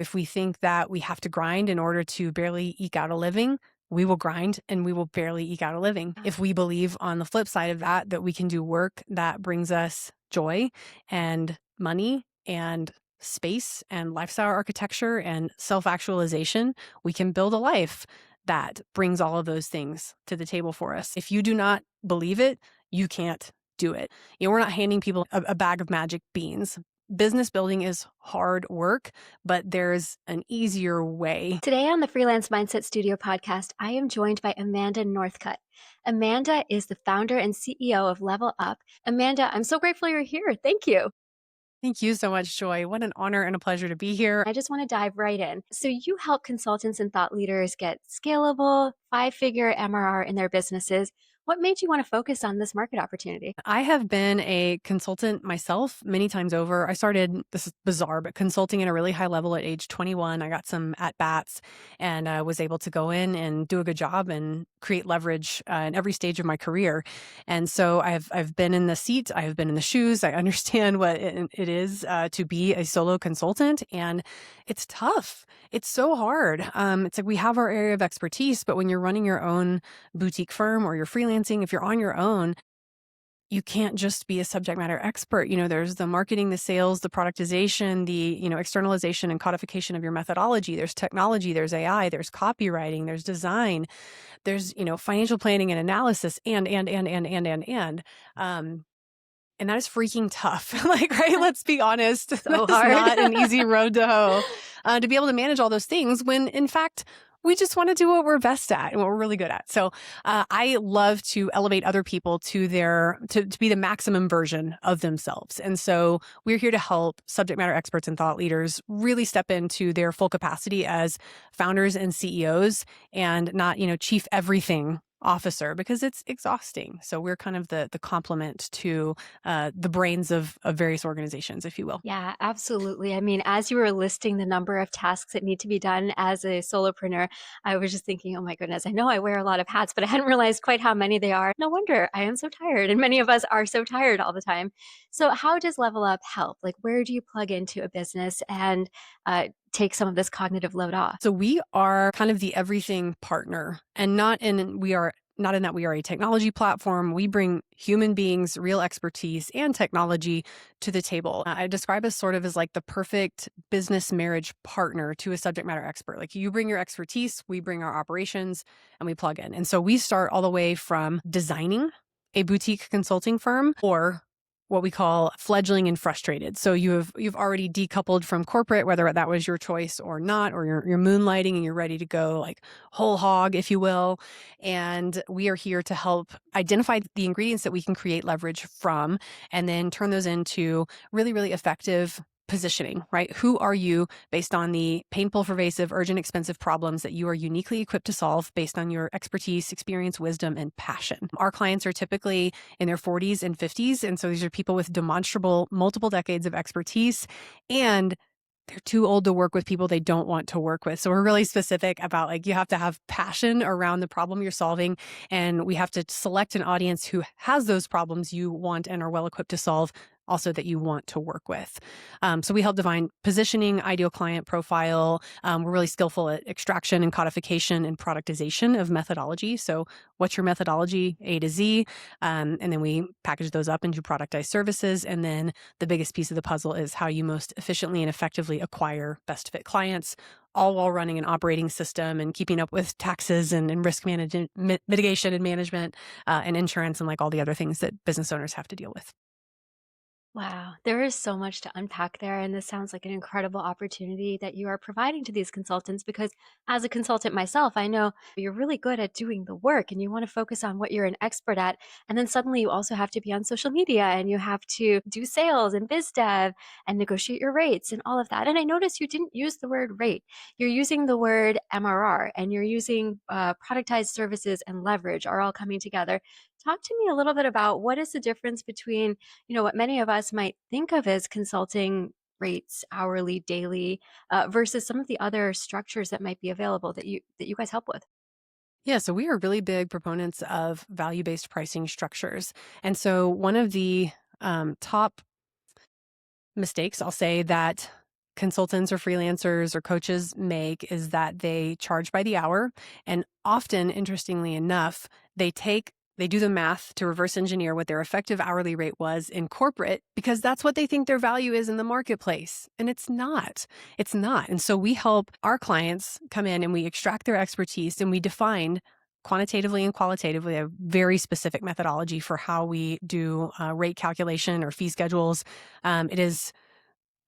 If we think that we have to grind in order to barely eke out a living, we will grind and we will barely eke out a living. If we believe on the flip side of that, that we can do work that brings us joy and money and space and lifestyle architecture and self-actualization, we can build a life that brings all of those things to the table for us. If you do not believe it, you can't do it. We're not handing people a bag of magic beans. Business building is hard work, but there's an easier way. Today on the Freelance Mindset Studio podcast, I am joined by Amanda Northcutt. Amanda is the founder and CEO of Level Up. Amanda, I'm so grateful you're here. Thank you. Thank you so much, Joy. What an honor and a pleasure to be here. I just want to dive right in. So, you help consultants and thought leaders get scalable, five-figure MRR in their businesses. What made you want to focus on this market opportunity? I have been a consultant myself many times over. I started, this is bizarre, but consulting at a really high level at age 21. I got some at-bats and was able to go in and do a good job and create leverage in every stage of my career. And so I've been in the seat, I have been in the shoes. I understand what it is to be a solo consultant, and it's tough. It's so hard. It's like we have our area of expertise, but when you're running your own boutique firm or you're freelancing, if you're on your own, you can't just be a subject matter expert. There's the marketing, the sales, the productization, the, externalization and codification of your methodology. There's technology, there's AI, there's copywriting, there's design, there's, financial planning and analysis, and. And that is freaking tough. Right? Let's be honest. So That's hard. not an easy road to hoe to be able to manage all those things when, in fact, we just want to do what we're best at and what we're really good at. So I love to elevate other people to to be the maximum version of themselves. And so we're here to help subject matter experts and thought leaders really step into their full capacity as founders and CEOs and not, chief everything officer, because it's exhausting. So we're kind of the complement to the brains of various organizations, if you will. Yeah, absolutely. I mean, as you were listing the number of tasks that need to be done as a solopreneur, I was just thinking, oh my goodness, I know I wear a lot of hats, but I hadn't realized quite how many they are. No wonder I am so tired. And many of us are so tired all the time. So, how does Level Up help? Like, where do you plug into a business and take some of this cognitive load off? So we are kind of the everything partner, and not in that we are a technology platform. We bring human beings, real expertise and technology to the table. I describe us sort of as like the perfect business marriage partner to a subject matter expert. Like, you bring your expertise, we bring our operations, and we plug in. And so we start all the way from designing a boutique consulting firm, or what we call fledgling and frustrated. So you've already decoupled from corporate, whether that was your choice or not, or you're moonlighting and you're ready to go like whole hog, if you will. And we are here to help identify the ingredients that we can create leverage from, and then turn those into really, really effective positioning, right? Who are you based on the painful, pervasive, urgent, expensive problems that you are uniquely equipped to solve based on your expertise, experience, wisdom, and passion? Our clients are typically in their 40s and 50s. And so these are people with demonstrable multiple decades of expertise, and they're too old to work with people they don't want to work with. So we're really specific about, like, you have to have passion around the problem you're solving. And we have to select an audience who has those problems you want and are well equipped to solve, also that you want to work with. So we help define positioning, ideal client profile. We're really skillful at extraction and codification and productization of methodology. So what's your methodology, A to Z? And then we package those up into productized services. And then the biggest piece of the puzzle is how you most efficiently and effectively acquire best fit clients, all while running an operating system and keeping up with taxes and risk management, mitigation and management, and insurance, and like all the other things that business owners have to deal with. Wow, there is so much to unpack there. And this sounds like an incredible opportunity that you are providing to these consultants, because as a consultant myself, I know you're really good at doing the work and you want to focus on what you're an expert at. And then suddenly you also have to be on social media and you have to do sales and biz dev and negotiate your rates and all of that. And I noticed you didn't use the word rate. You're using the word MRR, and you're using productized services and leverage are all coming together. Talk to me a little bit about what is the difference between, what many of us might think of as consulting rates, hourly, daily, versus some of the other structures that might be available that you guys help with. Yeah, so we are really big proponents of value-based pricing structures. And so one of the top mistakes, I'll say, that consultants or freelancers or coaches make is that they charge by the hour. And often, interestingly enough, they do the math to reverse engineer what their effective hourly rate was in corporate because that's what they think their value is in the marketplace. And it's not. It's not. And so we help our clients come in and we extract their expertise and we define quantitatively and qualitatively a very specific methodology for how we do rate calculation or fee schedules. It is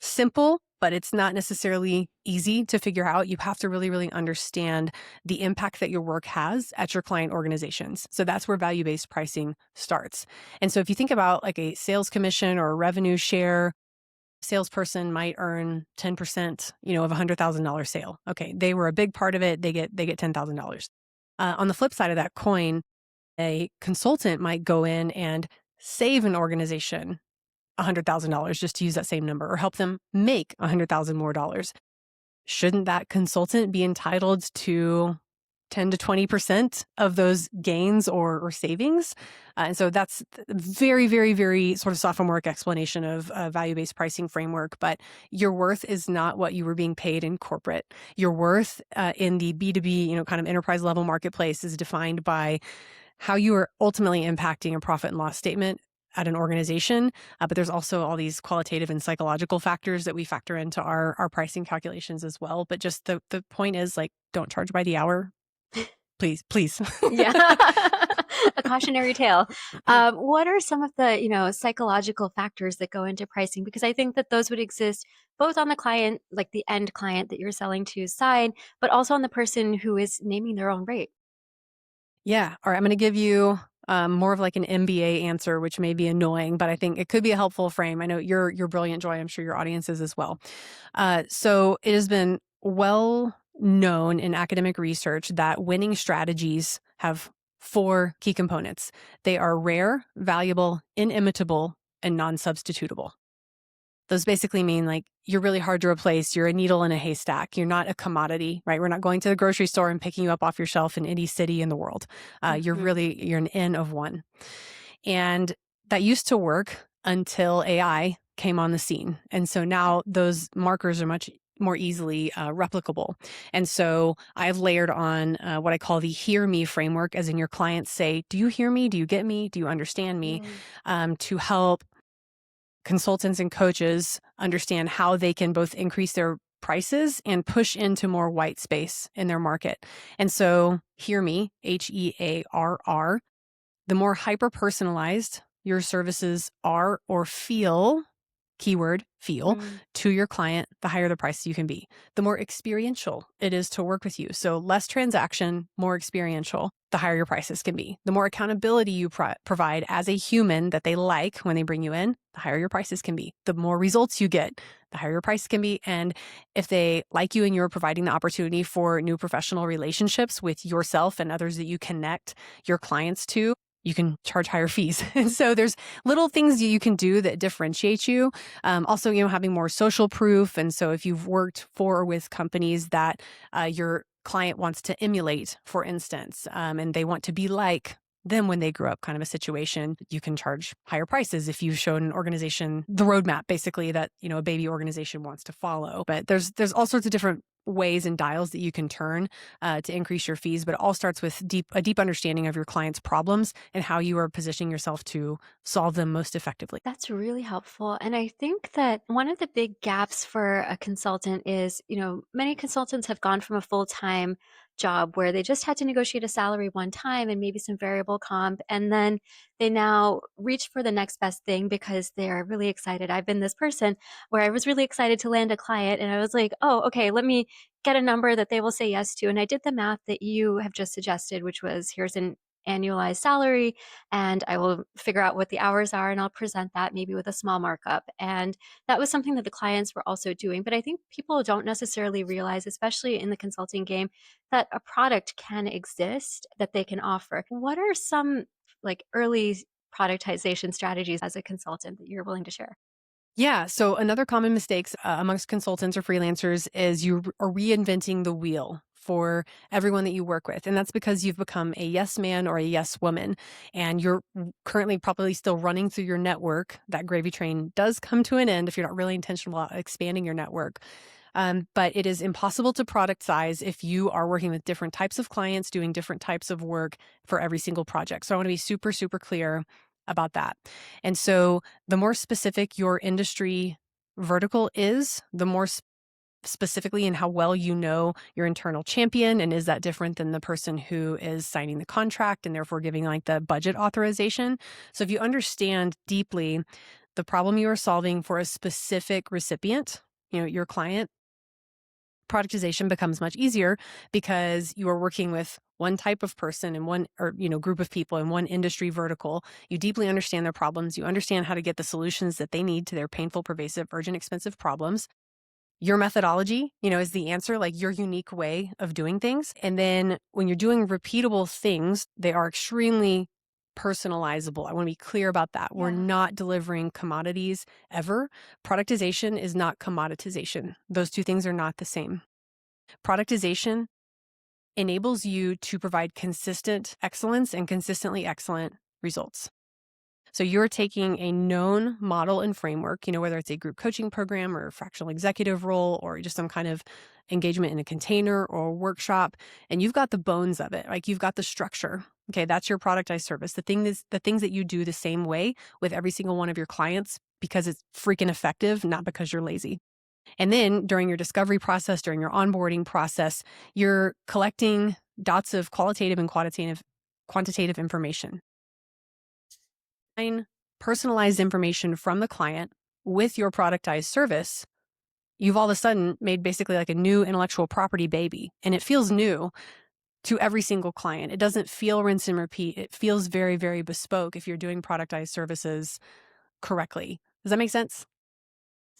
simple, but it's not necessarily easy to figure out. You have to really, really understand the impact that your work has at your client organizations. So that's where value-based pricing starts. And so if you think about like a sales commission or a revenue share, salesperson might earn 10%, of a $100,000 sale. Okay, they were a big part of it. They get $10,000. On the flip side of that coin, a consultant might go in and save an organization $100,000 just to use that same number, or help them make $100,000 more dollars. Shouldn't that consultant be entitled to 10 to 20% of those gains or savings? And so that's very, very, very sort of sophomoric explanation of a value-based pricing framework. But your worth is not what you were being paid in corporate. Your worth in the B2B, kind of enterprise level marketplace is defined by how you are ultimately impacting a profit and loss statement at an organization. But there's also all these qualitative and psychological factors that we factor into our pricing calculations as well. But just the point is, like, don't charge by the hour. Please, please. Yeah. A cautionary tale. What are some of the, psychological factors that go into pricing? Because I think that those would exist both on the client, like the end client that you're selling to side, but also on the person who is naming their own rate. Yeah. All right. I'm going to give you more of like an MBA answer, which may be annoying, but I think it could be a helpful frame. I know you're brilliant, Joy. I'm sure your audience is as well. So it has been well known in academic research that winning strategies have four key components. They are rare, valuable, inimitable, and non-substitutable. Those basically mean like you're really hard to replace. You're a needle in a haystack. You're not a commodity, right? We're not going to the grocery store and picking you up off your shelf in any city in the world. Mhm. You're an N of one. And that used to work until AI came on the scene. And so now those markers are much more easily replicable. And so I've layered on what I call the hear me framework, as in your clients say, do you hear me? Do you get me? Do you understand me? Mm. To help consultants and coaches understand how they can both increase their prices and push into more white space in their market. And so, hear me, HEARR, the more hyper personalized your services are or feel, keyword feel, Mm. to your client, the higher the price you can be. The more experiential it is to work with you. So less transaction, more experiential, the higher your prices can be. The more accountability you provide as a human that they like when they bring you in, the higher your prices can be. The more results you get, the higher your price can be. And if they like you and you're providing the opportunity for new professional relationships with yourself and others that you connect your clients to, you can charge higher fees. And so there's little things you can do that differentiate you. Also, having more social proof. And so if you've worked for or with companies that your client wants to emulate, for instance, and they want to be like them when they grew up, kind of a situation, you can charge higher prices if you've shown an organization the roadmap, basically, that a baby organization wants to follow. But there's all sorts of different ways and dials that you can turn to increase your fees, but it all starts with a deep understanding of your client's problems and how you are positioning yourself to solve them most effectively. That's really helpful. And I think that one of the big gaps for a consultant is, many consultants have gone from a full-time job where they just had to negotiate a salary one time and maybe some variable comp. And then they now reach for the next best thing because they're really excited. I've been this person where I was really excited to land a client and I was like, oh, okay, let me get a number that they will say yes to. And I did the math that you have just suggested, which was here's an annualized salary and I will figure out what the hours are and I'll present that maybe with a small markup. And that was something that the clients were also doing. But I think people don't necessarily realize, especially in the consulting game, that a product can exist that they can offer. What are some like early productization strategies as a consultant that you're willing to share? Yeah. So another common mistakes amongst consultants or freelancers is you are reinventing the wheel for everyone that you work with. And that's because you've become a yes man or a yes woman. And you're currently probably still running through your network. That gravy train does come to an end if you're not really intentional about expanding your network. But it is impossible to product size if you are working with different types of clients, doing different types of work for every single project. So I want to be super, super clear about that. And so the more specific your industry vertical is, the more specifically in how well you know your internal champion. And is that different than the person who is signing the contract and therefore giving like the budget authorization? So if you understand deeply the problem you are solving for a specific recipient, your client, productization becomes much easier because you are working with one type of person and group of people in one industry vertical. You deeply understand their problems. You understand how to get the solutions that they need to their painful, pervasive, urgent, expensive problems. Your methodology, is the answer, like your unique way of doing things. And then when you're doing repeatable things, they are extremely personalizable. I want to be clear about that. We're Yeah. not delivering commodities ever. Productization is not commoditization. Those two things are not the same. Productization enables you to provide consistent excellence and consistently excellent results. So you're taking a known model and framework, whether it's a group coaching program or a fractional executive role or just some kind of engagement in a container or a workshop, and you've got the bones of it. Like you've got the structure. Okay, that's your productized service. The things that you do the same way with every single one of your clients because it's freaking effective, not because you're lazy. And then during your discovery process, during your onboarding process, you're collecting dots of qualitative and quantitative information. Personalized information from the client with your productized service, you've all of a sudden made basically like a new intellectual property baby. And it feels new to every single client. It doesn't feel rinse and repeat. It feels very, very bespoke if you're doing productized services correctly. Does that make sense?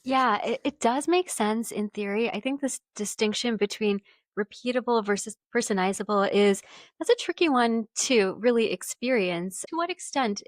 Yeah, it does make sense in theory. I think this distinction between repeatable versus personalizable that's a tricky one to really experience. To what extent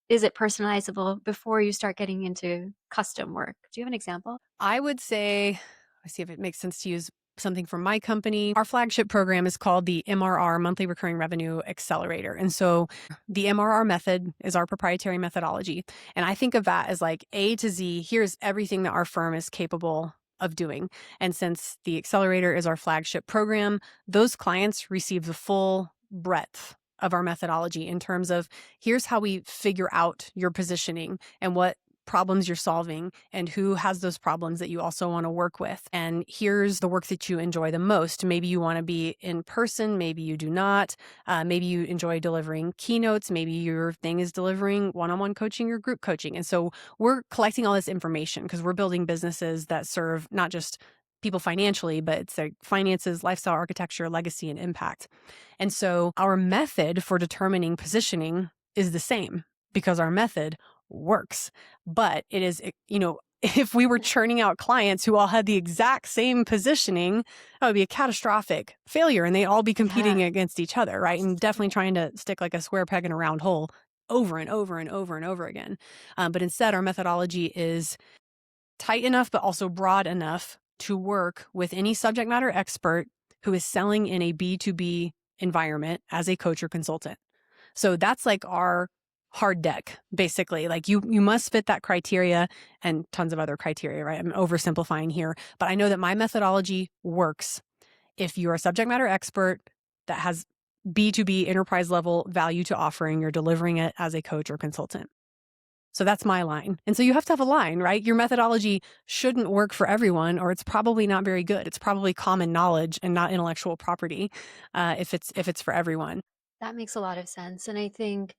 is it personalizable before you start getting into custom work? Do you have an example? I would say, I see if it makes sense to use something from my company. Our flagship program is called the MRR, Monthly Recurring Revenue Accelerator. And so the MRR method is our proprietary methodology. And I think of that as like A to Z, here's everything that our firm is capable of doing. And since the accelerator is our flagship program, those clients receive the full breadth of our methodology in terms of here's how we figure out your positioning and what problems you're solving and who has those problems that you also want to work with. And here's the work that you enjoy the most. Maybe you want to be in person, maybe you do not. Maybe you enjoy delivering keynotes. Maybe your thing is delivering one-on-one coaching or group coaching. And so we're collecting all this information because we're building businesses that serve not just people financially, but it's like finances, lifestyle architecture, legacy, and impact. And so our method for determining positioning is the same because our method works. But it is, if we were churning out clients who all had the exact same positioning, that would be a catastrophic failure and they'd all be competing Yeah. against each other, right? And definitely trying to stick like a square peg in a round hole over and over and over and over again. But instead, our methodology is tight enough, but also broad enough to work with any subject matter expert who is selling in a B2B environment as a coach or consultant. So that's like our hard deck, basically. Like you must fit that criteria and tons of other criteria, right? I'm oversimplifying here, but I know that my methodology works if you're a subject matter expert that has B2B enterprise level value to offering, you're delivering it as a coach or consultant. So that's my line. And so you have to have a line, right? Your methodology shouldn't work for everyone, or it's probably not very good. It's probably common knowledge and not intellectual property if it's for everyone. That makes a lot of sense. And I think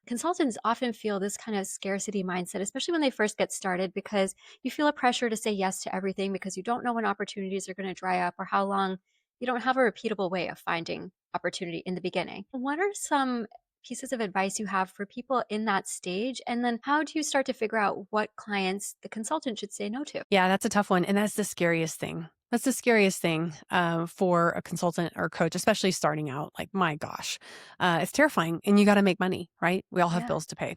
consultants often feel this kind of scarcity mindset, especially when they first get started, because you feel a pressure to say yes to everything because you don't know when opportunities are going to dry up or how long. You don't have a repeatable way of finding opportunity in the beginning. What are some pieces of advice you have for people in that stage? And then how do you start to figure out what clients the consultant should say no to? Yeah, that's a tough one. And that's the scariest thing. That's the scariest thing for a consultant or coach, especially starting out. Like, my gosh, it's terrifying. And you got to make money, right? We all have Yeah. bills to pay.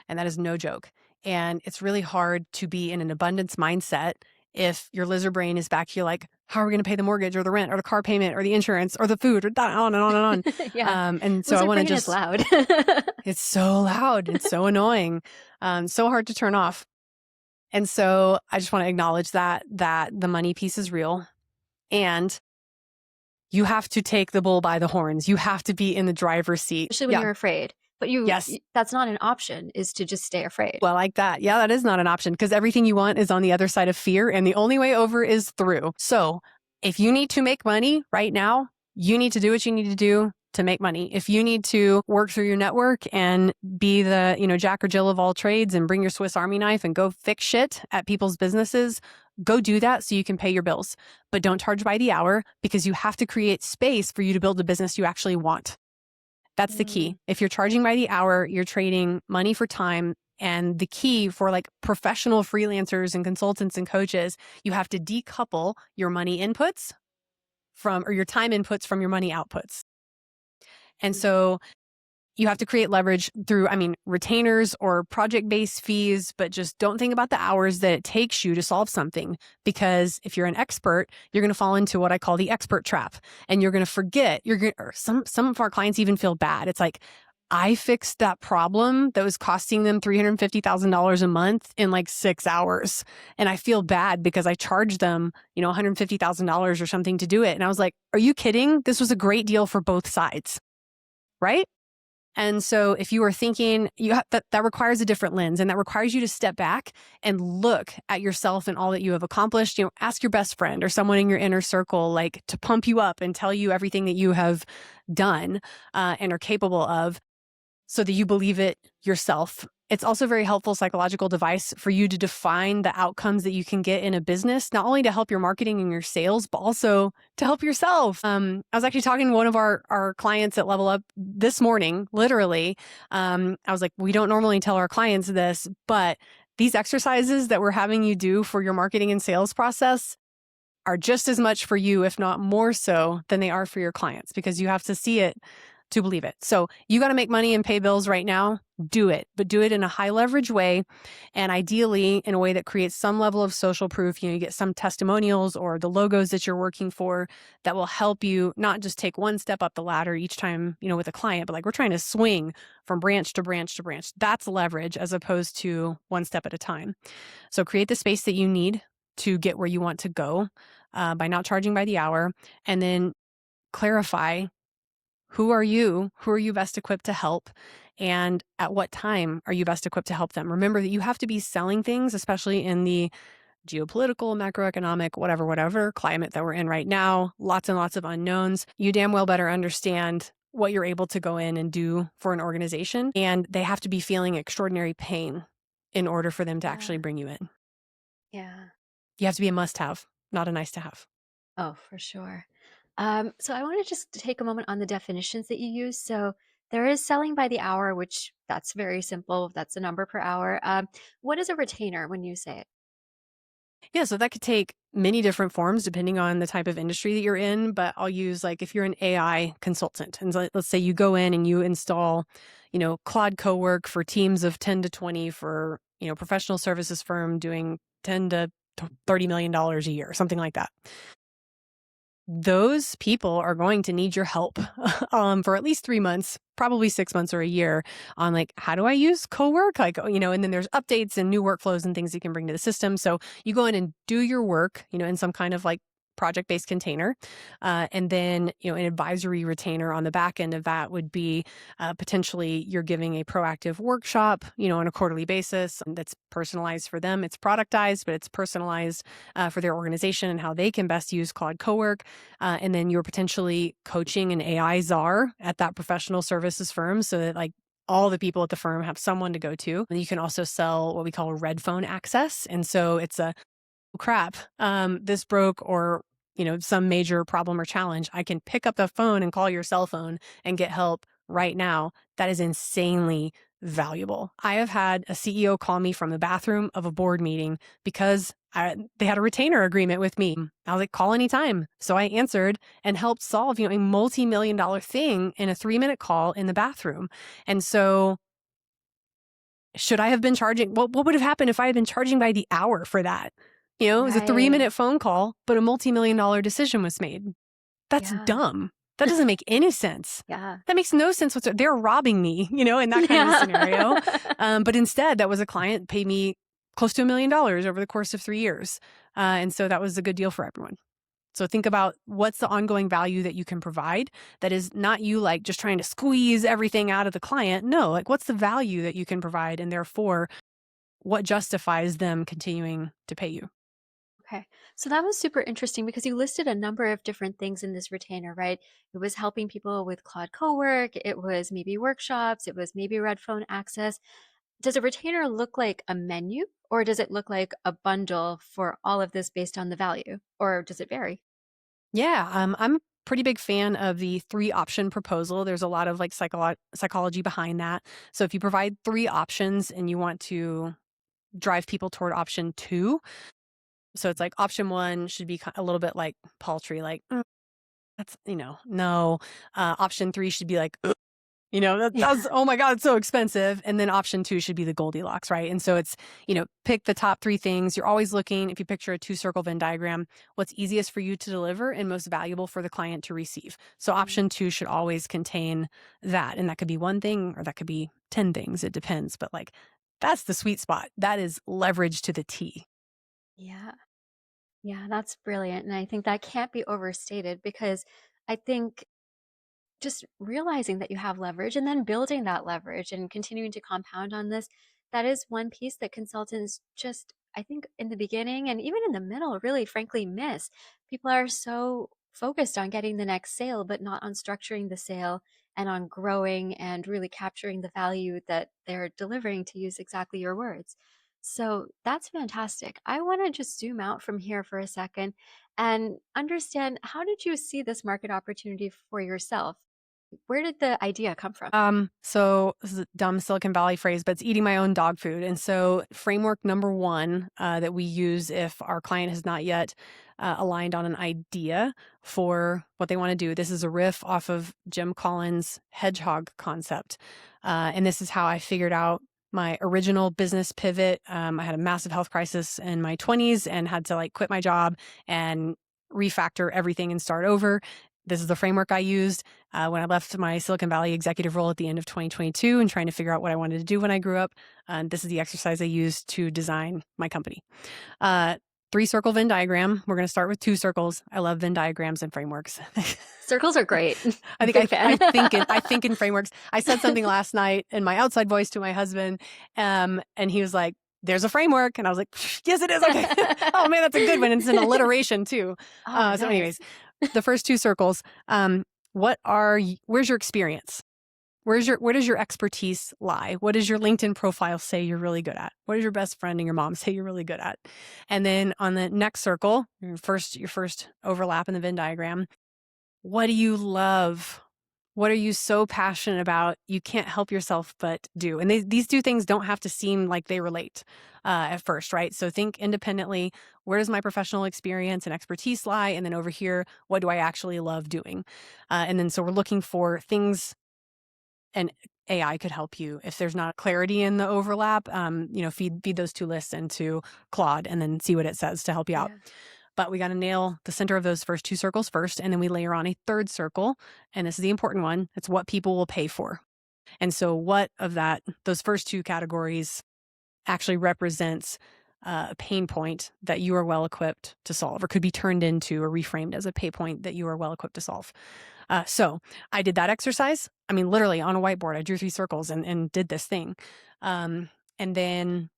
And that is no joke. And it's really hard to be in an abundance mindset If your lizard brain is back, you're like, how are we going to pay the mortgage or the rent or the car payment or the insurance or the food or that, on and on and on. Yeah. And so I Lizard want to brain is just, loud. it's so loud. It's so annoying. So hard to turn off. And so I just want to acknowledge that the money piece is real, and you have to take the bull by the horns. You have to be in the driver's seat. Especially when Yeah. you're afraid. But Yes. that's not an option, is to just stay afraid. Well, like that. Yeah, that is not an option because everything you want is on the other side of fear, and the only way over is through. So if you need to make money right now, you need to do what you need to do to make money. If you need to work through your network and be the, Jack or Jill of all trades and bring your Swiss Army knife and go fix shit at people's businesses, go do that so you can pay your bills. But don't charge by the hour, because you have to create space for you to build a business you actually want. That's the key. If you're charging by the hour, you're trading money for time. And the key for like professional freelancers and consultants and coaches, you have to decouple your money inputs or your time inputs from your money outputs. And so you have to create leverage through, retainers or project-based fees, but just don't think about the hours that it takes you to solve something. Because if you're an expert, you're going to fall into what I call the expert trap, and you're going to forget. Some of our clients even feel bad. It's like, I fixed that problem that was costing them $350,000 a month in like 6 hours. And I feel bad because I charged them, $150,000 or something to do it. And I was like, are you kidding? This was a great deal for both sides, right? And so if you are thinking that requires a different lens, and that requires you to step back and look at yourself and all that you have accomplished. Ask your best friend or someone in your inner circle, like, to pump you up and tell you everything that you have done and are capable of, so that you believe it yourself. It's also a very helpful psychological device for you to define the outcomes that you can get in a business, not only to help your marketing and your sales, but also to help yourself. I was actually talking to one of our clients at Level Up this morning, literally. I was like, we don't normally tell our clients this, but these exercises that we're having you do for your marketing and sales process are just as much for you, if not more so, than they are for your clients, because you have to see it to believe it. So you got to make money and pay bills right now. Do it, but do it in a high leverage way, and ideally in a way that creates some level of social proof. You get some testimonials or the logos that you're working for that will help you not just take one step up the ladder each time, with a client, but like, we're trying to swing from branch to branch to branch. That's leverage as opposed to one step at a time. So create the space that you need to get where you want to go by not charging by the hour, and then clarify, who are you? Who are you best equipped to help? And at what time are you best equipped to help them? Remember that you have to be selling things, especially in the geopolitical, macroeconomic, whatever climate that we're in right now. Lots and lots of unknowns. You damn well better understand what you're able to go in and do for an organization. And they have to be feeling extraordinary pain in order for them to actually bring you in. Yeah. You have to be a must-have, not a nice-to-have. Oh, for sure. So I want to just take a moment on the definitions that you use. So there is selling by the hour, which that's very simple. That's a number per hour. What is a retainer when you say it? Yeah, so that could take many different forms depending on the type of industry that you're in. But I'll use, like, if you're an AI consultant, and let's say you go in and you install, Claude Cowork for teams of 10 to 20 for, professional services firm doing 10 to $30 million a year, something like that. Those people are going to need your help for at least 3 months, probably 6 months or a year, on like, how do I use Cowork? Like, and then there's updates and new workflows and things you can bring to the system. So you go in and do your work, in some kind of like project-based container. And then, an advisory retainer on the back end of that would be potentially you're giving a proactive workshop, on a quarterly basis that's personalized for them. It's productized, but it's personalized for their organization and how they can best use Claude Cowork. And then you're potentially coaching an AI czar at that professional services firm so that, like, all the people at the firm have someone to go to. And you can also sell what we call red phone access. And so it's a, crap, this broke, or, some major problem or challenge. I can pick up the phone and call your cell phone and get help right now. That is insanely valuable. I have had a CEO call me from the bathroom of a board meeting because they had a retainer agreement with me. I was like, call anytime. So I answered and helped solve, a multi-million-dollar thing in a 3-minute call in the bathroom. And so should I have been charging? What would have happened if I had been charging by the hour for that? It was a Right. 3-minute phone call, but a multi-million-dollar decision was made. That's Yeah. dumb. That doesn't make any sense. Yeah. That makes no sense whatsoever. They're robbing me, in that kind of a scenario. Yeah. But instead, that was a client paid me close to $1 million over the course of 3 years. And so that was a good deal for everyone. So think about what's the ongoing value that you can provide that is not you like just trying to squeeze everything out of the client. No, like what's the value that you can provide and therefore what justifies them continuing to pay you? Okay. So that was super interesting because you listed a number of different things in this retainer, right? It was helping people with Cloud Cowork, it was maybe workshops, it was maybe Red Phone access. Does a retainer look like a menu or does it look like a bundle for all of this based on the value? Or does it vary? Yeah, I'm a pretty big fan of the 3 option proposal. There's a lot of like psychology behind that. So if you provide 3 options and you want to drive people toward option 2, so it's like option 1 should be a little bit like paltry, like that's no. Option 3 should be like that's, Yeah. oh my God, it's so expensive. And then option 2 should be the Goldilocks, right? And so it's, pick the top 3 things. You're always looking, if you picture a 2-circle Venn diagram, what's easiest for you to deliver and most valuable for the client to receive. So Mm, option 2 should always contain that. And that could be one thing or that could be 10 things. It depends. But like, that's the sweet spot. That is leverage to the T. yeah. Yeah, that's brilliant. And I think that can't be overstated because I think just realizing that you have leverage and then building that leverage and continuing to compound on this, that is one piece that consultants just, I think, in the beginning and even in the middle, really frankly miss. People are so focused on getting the next sale, but not on structuring the sale and on growing and really capturing the value that they're delivering, to use exactly your words. So that's fantastic. I want to just zoom out from here for a second and understand, how did you see this market opportunity for yourself? Where did the idea come from? So this is a dumb Silicon Valley phrase, but it's eating my own dog food. And so framework number 1 that we use if our client has not yet aligned on an idea for what they want to do. This is a riff off of Jim Collins' hedgehog concept. And this is how I figured out my original business pivot. I had a massive health crisis in my 20s and had to like quit my job and refactor everything and start over. This is the framework I used when I left my Silicon Valley executive role at the end of 2022 and trying to figure out what I wanted to do when I grew up. This is the exercise I used to design my company. Uh, 3-circle Venn diagram. We're going to start with 2 circles. I love Venn diagrams and frameworks. Circles are great. I think Big fan. I think in frameworks. I said something last night in my outside voice to my husband, and he was like, "There's a framework," and I was like, "Yes, it is." Okay. Oh man, that's a good one. And it's an alliteration too. Oh, So, anyways, nice. the first 2 circles. Where's your experience? Where does your expertise lie? What does your LinkedIn profile say you're really good at? What does your best friend and your mom say you're really good at? And then on the next circle, your first overlap in the Venn diagram, what do you love? What are you so passionate about you can't help yourself but do? And these 2 things don't have to seem like they relate at first, right? So think independently, where does my professional experience and expertise lie? And then over here, what do I actually love doing? And then so we're looking for things, and AI could help you if there's not clarity in the overlap. Feed those 2 lists into Claude and then see what it says to help you out. Yeah. But we got to nail the center of those first 2 circles first, and then we layer on a 3rd circle, and this is the important one. It's what people will pay for. And so what of those first 2 categories actually represents a pain point that you are well equipped to solve, or could be turned into or reframed as a pain point that you are well equipped to solve. So I did that exercise. I mean, literally on a whiteboard, I drew 3 circles and did this thing. And then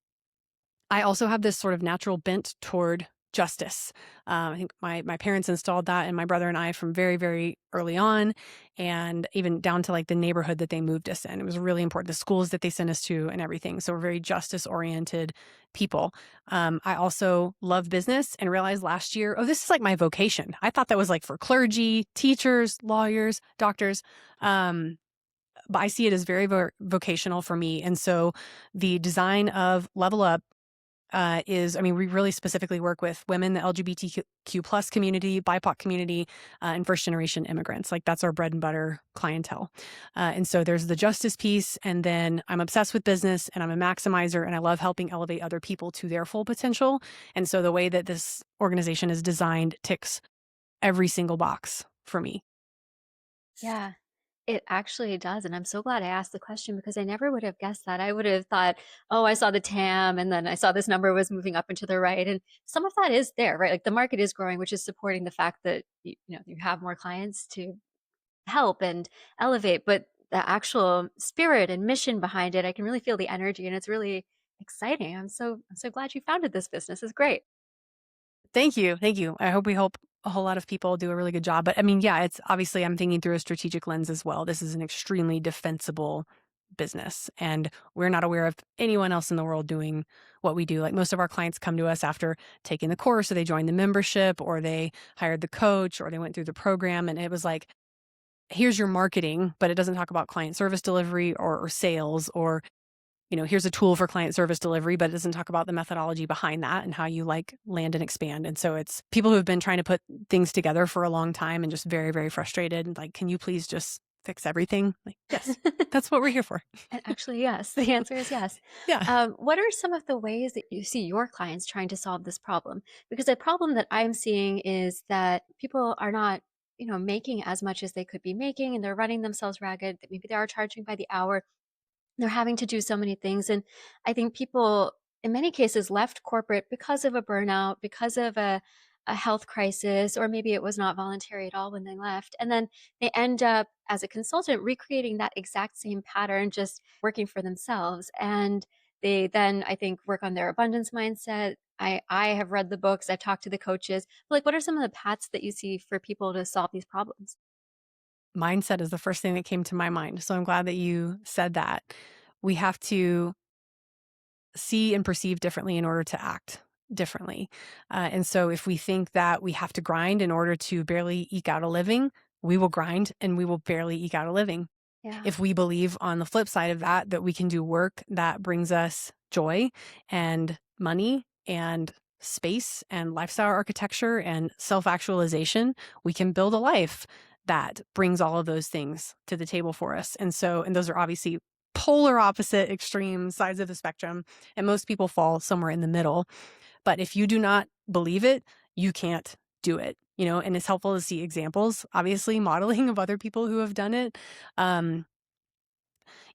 I also have this sort of natural bent toward justice. I think my parents installed that in my brother and I from very, very early on, and even down to like the neighborhood that they moved us in. It was really important, the schools that they sent us to and everything. So we're very justice oriented people. I also love business and realized last year, oh, this is like my vocation. I thought that was like for clergy, teachers, lawyers, doctors. But I see it as very vocational for me. And so the design of Level Up is, I mean, we really specifically work with women, the LGBTQ plus community, BIPOC community, and first generation immigrants. Like that's our bread and butter clientele. And so there's the justice piece. And then I'm obsessed with business and I'm a maximizer and I love helping elevate other people to their full potential. And so the way that this organization is designed ticks every single box for me. Yeah. It actually does, and I'm so glad I asked the question because I never would have guessed that. I would have thought, "Oh, I saw the TAM, and then I saw this number was moving up and to the right," and some of that is there, right? Like, the market is growing, which is supporting the fact that you have more clients to help and elevate, but the actual spirit and mission behind it, I can really feel the energy, and it's really exciting. I'm so glad you founded this business. It's great. Thank you. Thank you. I hope we help a whole lot of people do a really good job. But I mean, yeah, it's obviously I'm thinking through a strategic lens as well. This is an extremely defensible business, and we're not aware of anyone else in the world doing what we do. Like most of our clients come to us after taking the course, or they joined the membership, or they hired the coach, or they went through the program. And it was like, here's your marketing, but it doesn't talk about client service delivery or sales or here's a tool for client service delivery, but it doesn't talk about the methodology behind that and how you like land and expand. And so it's people who have been trying to put things together for a long time and just very, very frustrated. And like, can you please just fix everything? Like, yes, that's what we're here for. And actually, yes, the answer is yes. Yeah. What are some of the ways that you see your clients trying to solve this problem? Because a problem that I'm seeing is that people are not, making as much as they could be making, and they're running themselves ragged. That maybe they are charging by the hour, they're having to do so many things, and I think people, in many cases, left corporate because of a burnout, because of a health crisis, or maybe it was not voluntary at all when they left, and then they end up, as a consultant, recreating that exact same pattern, just working for themselves, and they then, I think, work on their abundance mindset. I have read the books, I've talked to the coaches, but, like, what are some of the paths that you see for people to solve these problems? Mindset is the first thing that came to my mind. So I'm glad that you said that. We have to see and perceive differently in order to act differently. And so if we think that we have to grind in order to barely eke out a living, we will grind and we will barely eke out a living. Yeah, If we believe on the flip side of that, that we can do work that brings us joy and money and space and lifestyle architecture and self actualization, we can build a life that brings all of those things to the table for us. And those are obviously polar opposite extreme sides of the spectrum. And most people fall somewhere in the middle. But if you do not believe it, you can't do it. And it's helpful to see examples, obviously, modeling of other people who have done it. Um,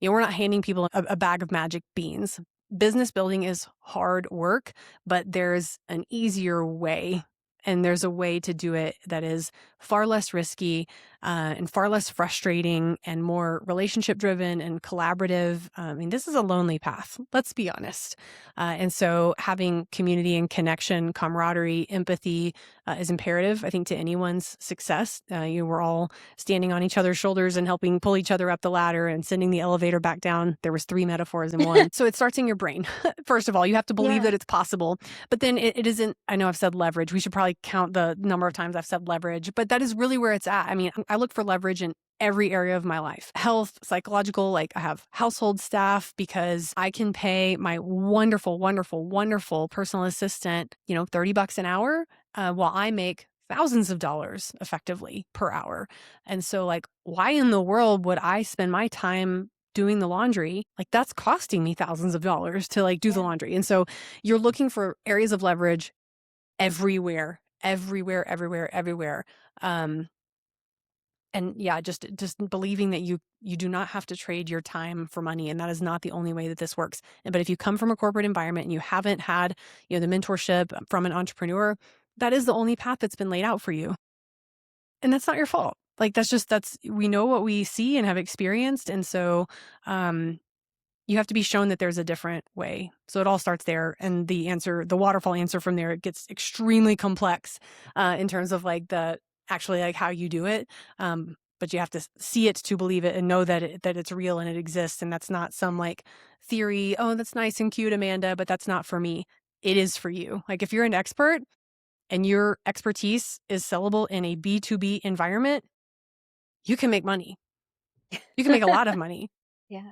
we're not handing people a bag of magic beans. Business building is hard work, but there's an easier way. And there's a way to do it that is far less risky and far less frustrating and more relationship driven and collaborative. I mean, this is a lonely path, let's be honest. And so having community and connection, camaraderie, empathy is imperative, I think, to anyone's success. We're all standing on each other's shoulders and helping pull each other up the ladder and sending the elevator back down. There was 3 metaphors in one. So it starts in your brain. First of all, you have to believe yeah, that it's possible. But then it isn't, I know I've said leverage. We should probably count the number of times I've said leverage, but that is really where it's at. I mean, I look for leverage in every area of my life. Health, psychological, like I have household staff because I can pay my wonderful, wonderful, wonderful personal assistant, $30 an hour, while I make thousands of dollars effectively per hour. And so like, why in the world would I spend my time doing the laundry? Like that's costing me thousands of dollars to like do the yeah. laundry. And so you're looking for areas of leverage everywhere, everywhere, everywhere, everywhere. Um, and yeah, just believing that you do not have to trade your time for money, and that is not the only way that this works. But if you come from a corporate environment and you haven't had, the mentorship from an entrepreneur, that is the only path that's been laid out for you. And that's not your fault. Like that's we know what we see and have experienced. And so um you have to be shown that there's a different way. So it all starts there. And the waterfall answer from there, it gets extremely complex in terms of like actually like how you do it. But you have to see it to believe it and know that it's real and it exists. And that's not some like theory. Oh, that's nice and cute, Amanda, but that's not for me. It is for you. Like if you're an expert and your expertise is sellable in a B2B environment, you can make money. You can make a lot of money. Yeah.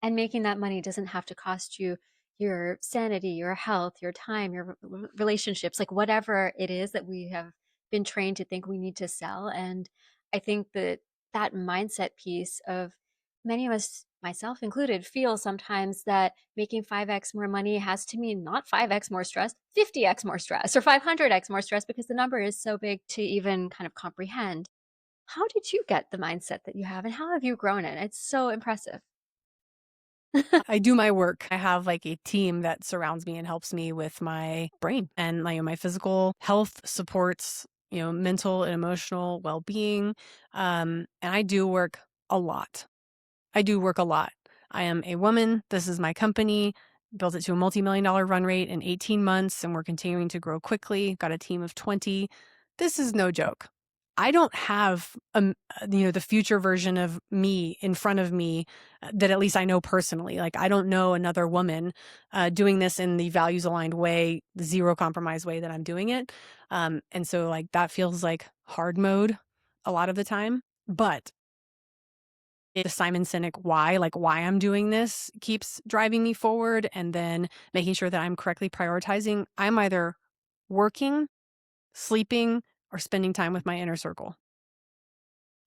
And making that money doesn't have to cost you your sanity, your health, your time, your relationships, like whatever it is that we have been trained to think we need to sell. And I think that that mindset piece of many of us, myself included, feel sometimes that making 5x more money has to mean not 5x more stress, 50x more stress, or 500x more stress because the number is so big to even kind of comprehend. How did you get the mindset that you have and how have you grown it? It's so impressive. I do my work. I have like a team that surrounds me and helps me with my brain and my physical health supports, mental and emotional well-being. And I do work a lot. I do work a lot. I am a woman. This is my company. Built it to a multi-million dollar run rate in 18 months, and we're continuing to grow quickly. Got a team of 20. This is no joke. I don't have, the future version of me in front of me that at least I know personally. Like, I don't know another woman doing this in the values aligned way, the zero compromise way that I'm doing it. And so, like, that feels like hard mode a lot of the time. But the Simon Sinek why, like why I'm doing this keeps driving me forward and then making sure that I'm correctly prioritizing. I'm either working, sleeping, or spending time with my inner circle.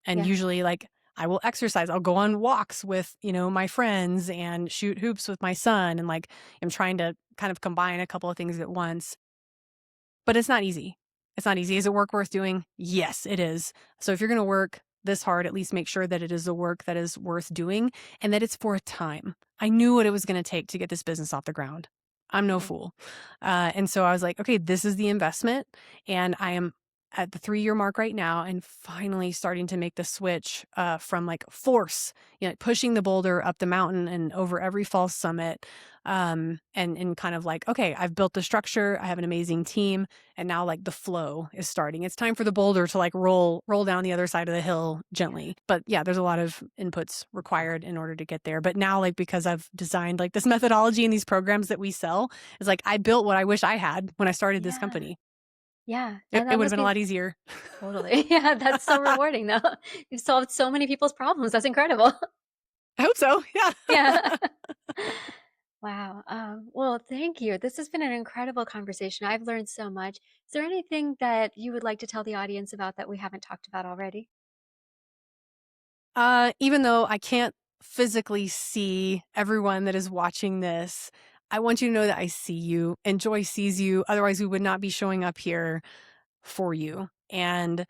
And Yeah. usually like I will exercise. I'll go on walks with, my friends and shoot hoops with my son. And like I'm trying to kind of combine a couple of things at once. But it's not easy. It's not easy. Is it work worth doing? Yes, it is. So if you're going to work this hard, at least make sure that it is the work that is worth doing and that it's for a time. I knew what it was going to take to get this business off the ground. I'm no Mm. fool. And so I was like, okay, this is the investment. And I am at the 3-year mark right now and finally starting to make the switch from like force, pushing the boulder up the mountain and over every false summit. And kind of like, okay, I've built the structure. I have an amazing team. And now like the flow is starting. It's time for the boulder to like roll down the other side of the hill Yeah. gently. But yeah, there's a lot of inputs required in order to get there. But now like because I've designed like this methodology and these programs that we sell, it's like I built what I wish I had when I started this Yeah. company. Yeah. It, And it that would have must been a be lot easier. totally. Yeah. That's so rewarding, though. You've solved so many people's problems. That's incredible. I hope so. Yeah. Yeah. Wow. Well, thank you. This has been an incredible conversation. I've learned so much. Is there anything that you would like to tell the audience about that we haven't talked about already? Even though I can't physically see everyone that is watching this, I want you to know that I see you and Joy sees you. Otherwise, we would not be showing up here for you. And,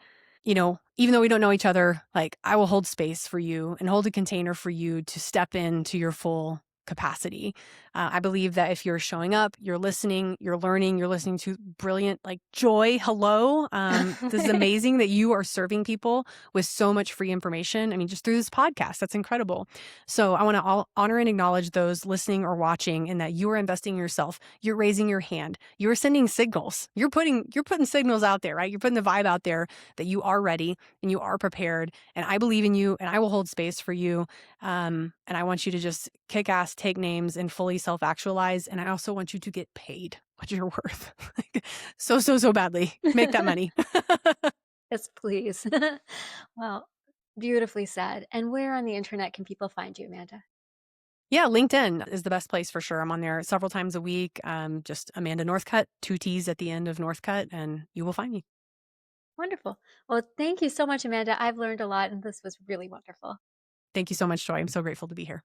even though we don't know each other, like I will hold space for you and hold a container for you to step into your full capacity. I believe that if you're showing up, you're listening, you're learning, you're listening to brilliant, like Joy, hello. This is amazing that you are serving people with so much free information. I mean, just through this podcast, that's incredible. So I want to honor and acknowledge those listening or watching and that you are investing in yourself. You're raising your hand. You're sending signals. You're putting signals out there, right? You're putting the vibe out there that you are ready and you are prepared. And I believe in you and I will hold space for you. And I want you to just kick ass, take names, and fully self actualize. And I also want you to get paid what you're worth. Like, so badly. Make that money. Yes, please. Well, beautifully said. And where on the internet can people find you, Amanda? Yeah, LinkedIn is the best place for sure. I'm on there several times a week. Just Amanda Northcutt, 2 T's at the end of Northcutt, and you will find me. Wonderful. Well, thank you so much, Amanda. I've learned a lot, and this was really wonderful. Thank you so much, Joy. I'm so grateful to be here.